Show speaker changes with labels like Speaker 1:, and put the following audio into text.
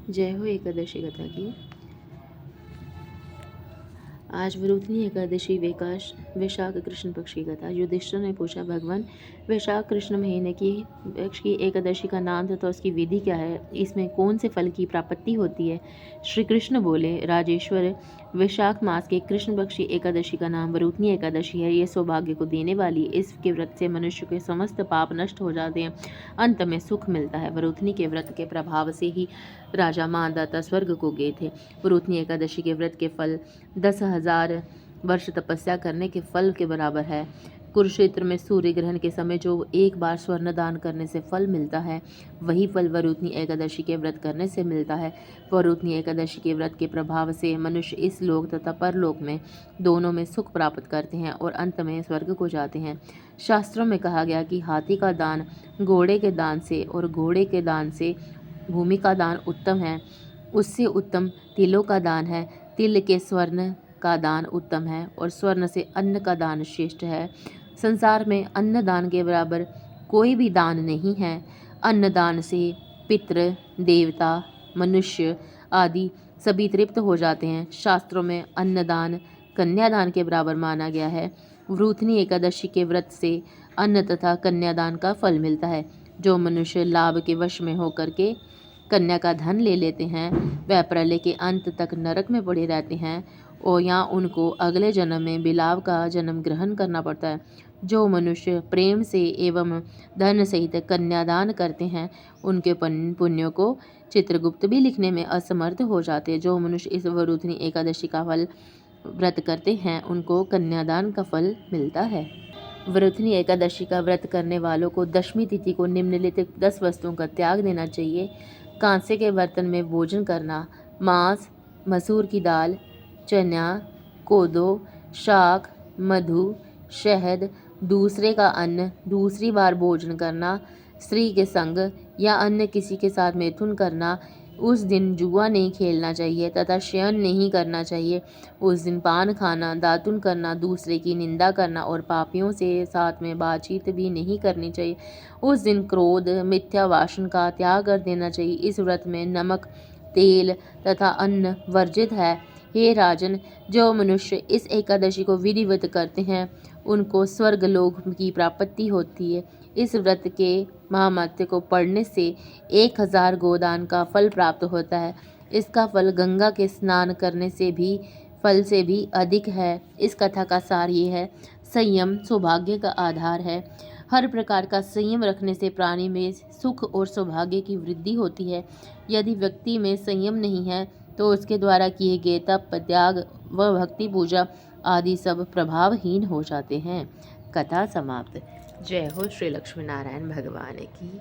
Speaker 1: जय हो एकादशी कथा की। आज वरुथनी एकादशी वैशाख कृष्ण पक्ष की कथा। युधिष्ठिर ने पूछा, भगवान, वैशाख कृष्ण महीने की पक्ष की एकादशी का नाम तथा उसकी विधि क्या है? इसमें कौन से फल की प्राप्ति होती है? श्री कृष्ण बोले, राजेश्वर, वैशाख मास के कृष्ण पक्ष की एकादशी का नाम वरुथनी एकादशी है। ये सौभाग्य को देने वाली इसके व्रत से मनुष्य के समस्त पाप नष्ट हो जाते हैं, अंत में सुख मिलता है। वरुथनी के व्रत के प्रभाव से ही राजा मानदाता स्वर्ग को गए थे। वरुथनी एकादशी के व्रत के फल 10,000 वर्ष तपस्या करने के फल के बराबर है। कुरुक्षेत्र में सूर्य ग्रहण के समय जो एक बार स्वर्ण दान करने से फल मिलता है, वही फल वरुथनी एकादशी के व्रत करने से मिलता है। वरुथनी एकादशी के व्रत के प्रभाव से मनुष्य इस लोक तथा परलोक में दोनों में सुख प्राप्त करते हैं और अंत में स्वर्ग को जाते हैं। शास्त्रों में कहा गया कि हाथी का दान घोड़े के दान से और घोड़े के दान से भूमि का दान उत्तम है। उससे उत्तम तिलों का दान है। तिल के स्वर्ण का दान उत्तम है और स्वर्ण से अन्न का दान श्रेष्ठ है। संसार में अन्न दान के बराबर कोई भी दान नहीं है। अन्न दान से पितृ, देवता, मनुष्य आदि सभी तृप्त हो जाते हैं। शास्त्रों में अन्नदान कन्यादान के बराबर माना गया है। वरुथनी एकादशी के व्रत से अन्न तथा कन्यादान का फल मिलता है। जो मनुष्य लाभ के वश में होकर के कन्या का धन ले लेते हैं, वह प्रलय के अंत तक नरक में पड़े रहते हैं और यहाँ उनको अगले जन्म में बिलाव का जन्म ग्रहण करना पड़ता है। जो मनुष्य प्रेम से एवं धन सहित कन्यादान करते हैं, उनके पुण्यों को चित्रगुप्त भी लिखने में असमर्थ हो जाते हैं। जो मनुष्य इस वरुथनी एकादशी का फल व्रत करते हैं, उनको कन्यादान का फल मिलता है। वरुथनी एकादशी का व्रत करने वालों को दशमी तिथि को निम्नलिखित 10 वस्तुओं का त्याग देना चाहिए। कांसे के बर्तन में भोजन करना, मांस, मसूर की दाल, चना, कोदो, शाक, मधु, शहद, दूसरे का अन्न, दूसरी बार भोजन करना, स्त्री के संग या अन्य किसी के साथ मैथुन करना, उस दिन जुआ नहीं खेलना चाहिए तथा शयन नहीं करना चाहिए। उस दिन पान खाना, दातुन करना, दूसरे की निंदा करना और पापियों से साथ में बातचीत भी नहीं करनी चाहिए। उस दिन क्रोध, मिथ्या भाषण का त्याग कर देना चाहिए। इस व्रत में नमक, तेल तथा अन्न वर्जित है। हे राजन, जो मनुष्य इस एकादशी को विधिवत करते हैं, उनको स्वर्ग लोक की प्राप्ति होती है। इस व्रत के महात्म्य को पढ़ने से 1000 गोदान का फल प्राप्त होता है। इसका फल गंगा के स्नान करने से भी फल से भी अधिक है। इस कथा का सार ये है, संयम सौभाग्य का आधार है। हर प्रकार का संयम रखने से प्राणी में सुख और सौभाग्य की वृद्धि होती है। यदि व्यक्ति में संयम नहीं है तो उसके द्वारा किए गए तप, त्याग व भक्ति पूजा आदि सब प्रभावहीन हो जाते हैं। कथा समाप्त। जय हो श्री लक्ष्मी नारायण भगवान की।